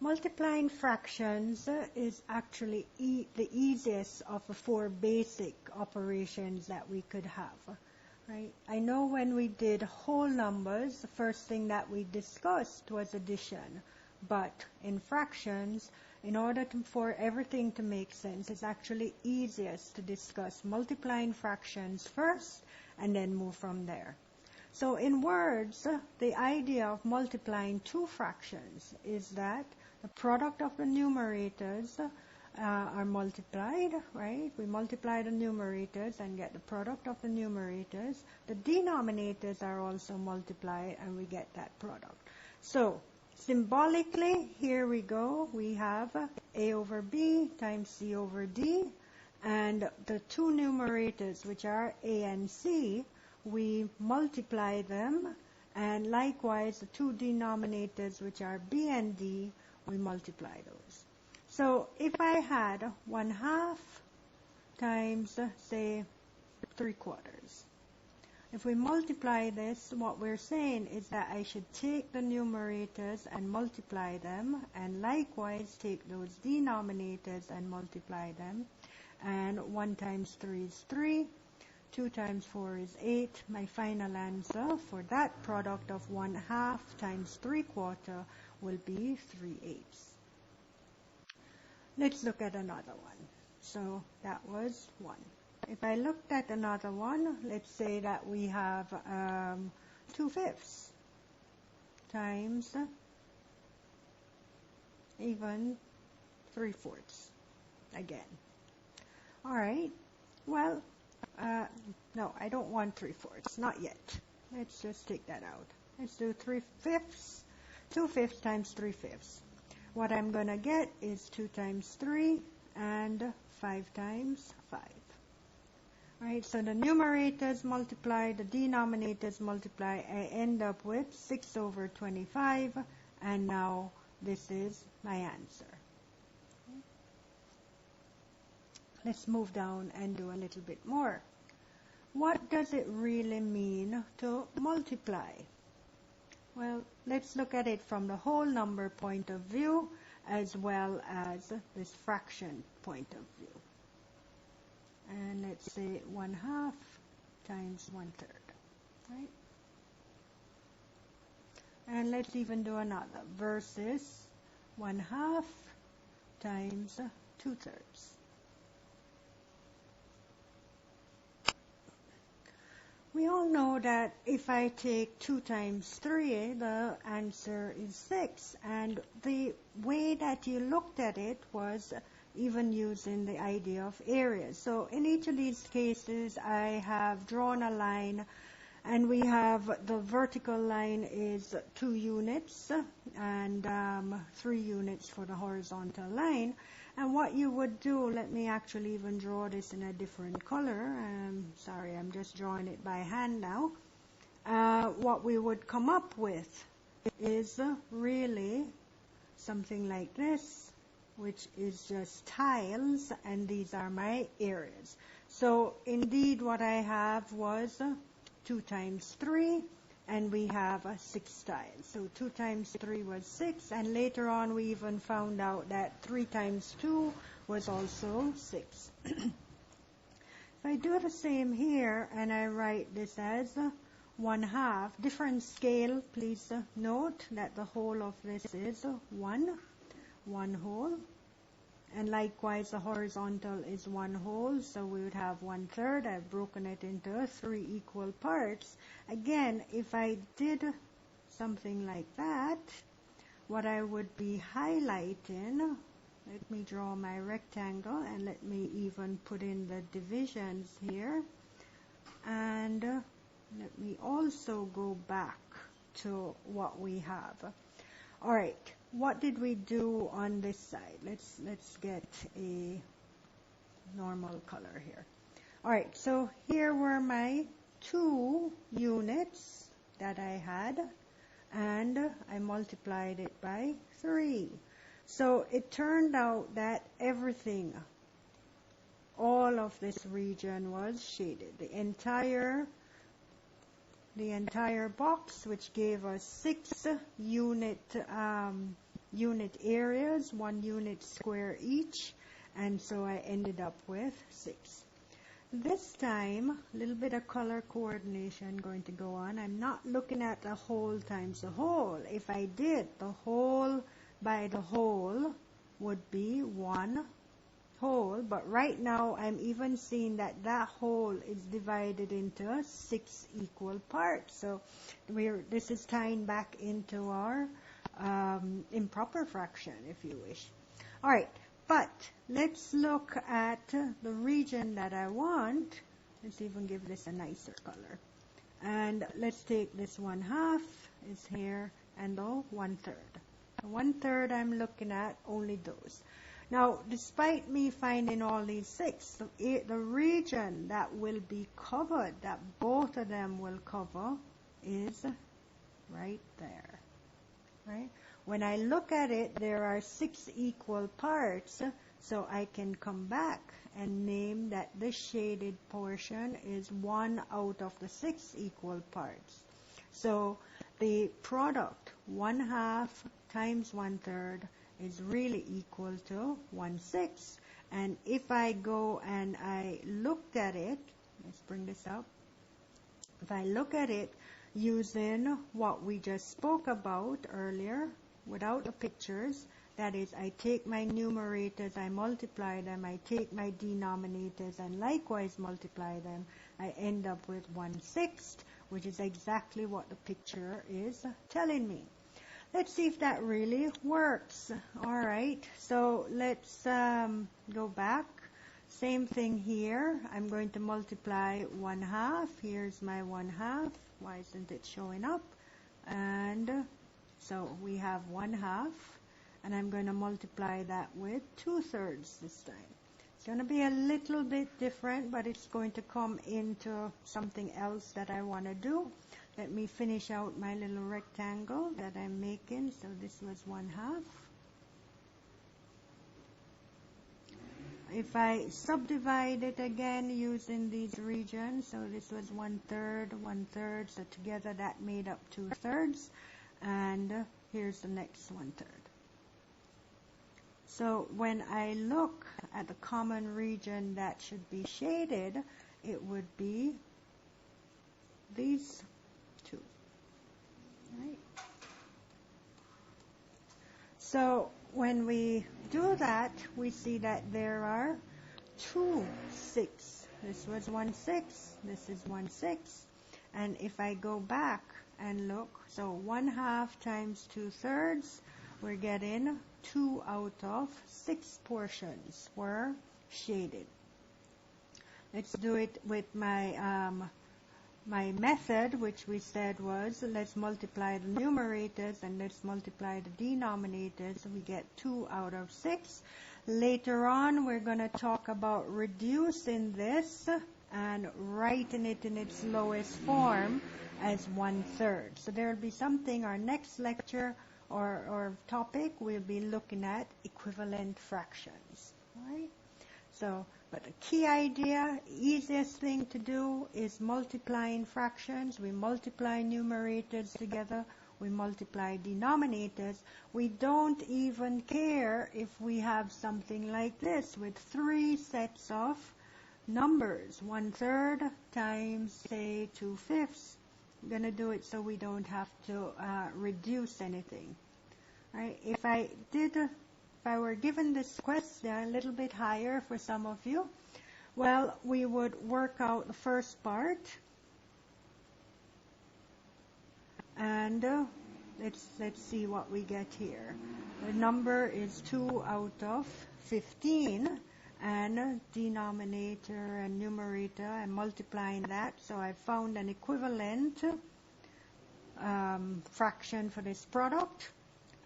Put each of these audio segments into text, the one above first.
Multiplying fractions is actually the easiest of the four basic operations that we could have. Right? I know when we did whole numbers, the first thing that we discussed was addition. But in fractions, in order for everything to make sense, it's actually easiest to discuss multiplying fractions first and then move from there. So in words, the idea of multiplying two fractions is that the product of the numerators are multiplied, right? We multiply the numerators and get the product of the numerators. The denominators are also multiplied and we get that product. So symbolically, here we go. We have A over B times C over D. And the two numerators, which are A and C, we multiply them. And likewise, the two denominators, which are B and D, we multiply those. So if I had 1/2 times, say, 3/4. If we multiply this, what we're saying is that I should take the numerators and multiply them, and likewise take those denominators and multiply them. And 1 times 3 is 3, 2 times 4 is 8. My final answer for that product of 1/2 times 3/4 will be 3/8. Let's look at another one. So that was 1. If I looked at another one, let's say that we have 2/5 times even 3/4 again. All right. Well, no, I don't want 3/4. Not yet. Let's just take that out. Let's do 3/5. 2/5 times 3/5. What I'm going to get is 2 times 3 and 5 times 5. Right, so the numerators multiply, the denominators multiply. I end up with 6 over 25, and now this is my answer. Okay. Let's move down and do a little bit more. What does it really mean to multiply? Well, let's look at it from the whole number point of view as well as this fraction point of view. And let's say 1/2 times 1/3, right? And let's even do another, versus 1/2 times 2/3. We all know that if I take 2 times 3, the answer is 6. And the way that you looked at it was even using the idea of areas. So in each of these cases, I have drawn a line, and we have the vertical line is 2 units and 3 units for the horizontal line. And what you would do, let me actually even draw this in a different color. Sorry, I'm just drawing it by hand now. What we would come up with is really something like this, which is just tiles, and these are my areas. So indeed what I have was 2 times 3, and we have 6 tiles. So 2 times 3 was 6, and later on we even found out that 3 times 2 was also 6. If I do the same here and I write this as 1/2, different scale, please note that the whole of this is 1 whole. And likewise, the horizontal is 1 whole, so we would have 1/3. I've broken it into 3 equal parts. Again, if I did something like that, what I would be highlighting, let me draw my rectangle, and let me even put in the divisions here. And let me also go back to what we have. All right. What did we do on this side? Let's get a normal color here. All right, so here were my 2 units that I had, and I multiplied it by 3. So it turned out that everything, all of this region was shaded. The entire box, which gave us 6 unit unit areas, 1 unit square each, and so I ended up with 6. This time, a little bit of color coordination going to go on. I'm not looking at the whole times the whole. If I did, the whole by the whole would be 1 whole, but right now I'm even seeing that that whole is divided into 6 equal parts. So this is tying back into our improper fraction, if you wish. All right, but let's look at the region that I want. Let's even give this a nicer color. And let's take this 1/2 is here, and the 1/3. The 1/3 I'm looking at only those. Now, despite me finding all these 6, the region that will be covered, that both of them will cover, is right there. Right? When I look at it, there are 6 equal parts, so I can come back and name that this shaded portion is 1 out of the 6 equal parts. So the product, 1/2 times 1/3, is really equal to 1/6. And if I go and I looked at it, let's bring this up. If I look at it using what we just spoke about earlier, without the pictures, that is, I take my numerators, I multiply them, I take my denominators and likewise multiply them, I end up with 1/6, which is exactly what the picture is telling me. Let's see if that really works. All right, so let's go back. Same thing here. I'm going to multiply 1/2. Here's my 1/2. Why isn't it showing up? And so we have 1/2, and I'm going to multiply that with 2/3 this time. It's going to be a little bit different, but it's going to come into something else that I want to do. Let me finish out my little rectangle that I'm making. So this was 1/2. If I subdivide it again using these regions, so this was 1/3, 1/3, so together that made up 2/3, and here's the next 1/3. So when I look at the common region that should be shaded, it would be these two. Right? So when we do that, we see that there are 2 6. This was 1/6. This is 1/6. And if I go back and look, so 1/2 times 2/3, we're getting 2 out of 6 portions were shaded. Let's do it with my my method, which we said was, let's multiply the numerators and let's multiply the denominators. We get 2 out of 6. Later on, we're going to talk about reducing this and writing it in its lowest form as 1/3. So there will be something, our next lecture or topic, we'll be looking at equivalent fractions. All right? So, but the key idea, easiest thing to do is multiplying fractions. We multiply numerators together. We multiply denominators. We don't even care if we have something like this with 3 sets of numbers. 1/3 times, say, 2/5. I'm going to do it so we don't have to reduce anything. Right? If I were given this question a little bit higher for some of you, well, we would work out the first part. And let's see what we get here. The number is 2 out of 15. And denominator and numerator, I'm multiplying that. So I found an equivalent fraction for this product.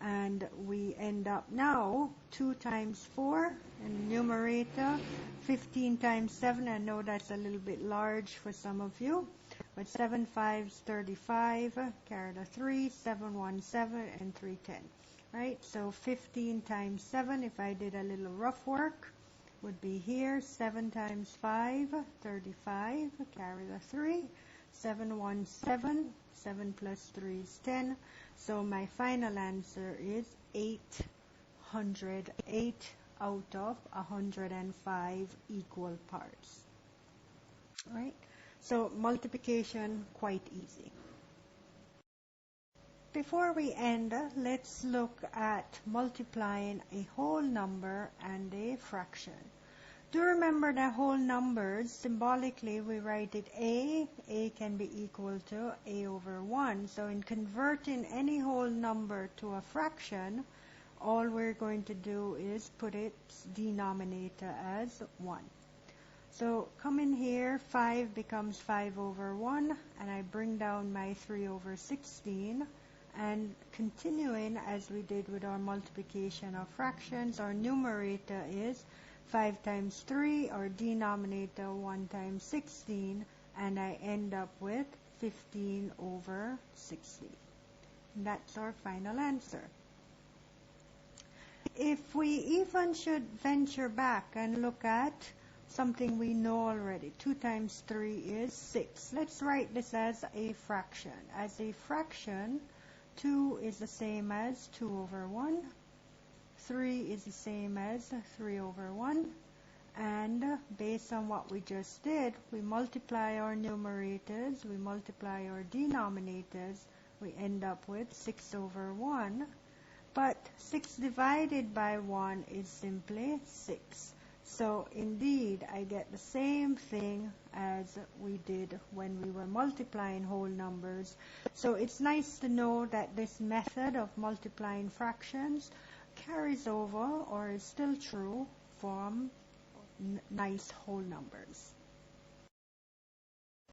And we end up now 2 times 4 in the numerator, 15 times 7. I know that's a little bit large for some of you, but 7 5s 35, carry the 3, 7 1 7, and 3 10. Right? So 15 times 7, if I did a little rough work, would be here. 7 times 5, 35, carry the 3, 7 1 7, 7 plus 3 is 10. So my final answer is 808 out of 105 equal parts. Right? So multiplication, quite easy. Before we end, let's look at multiplying a whole number and a fraction. Do remember that whole numbers, symbolically we write it A can be equal to A over 1. So in converting any whole number to a fraction, all we're going to do is put its denominator as 1. So come in here, 5 becomes 5 over 1, and I bring down my 3 over 16. And continuing as we did with our multiplication of fractions, our numerator is 5 times 3, or denominator 1 times 16, and I end up with 15 over 16. That's our final answer. If we even should venture back and look at something we know already, 2 times 3 is 6. Let's write this as a fraction. As a fraction, 2 is the same as 2 over 1. 3 is the same as 3 over 1. And based on what we just did, we multiply our numerators, we multiply our denominators, we end up with 6 over 1. But 6 divided by 1 is simply 6. So indeed, I get the same thing as we did when we were multiplying whole numbers. So it's nice to know that this method of multiplying fractions carries over, or is still true, from nice whole numbers.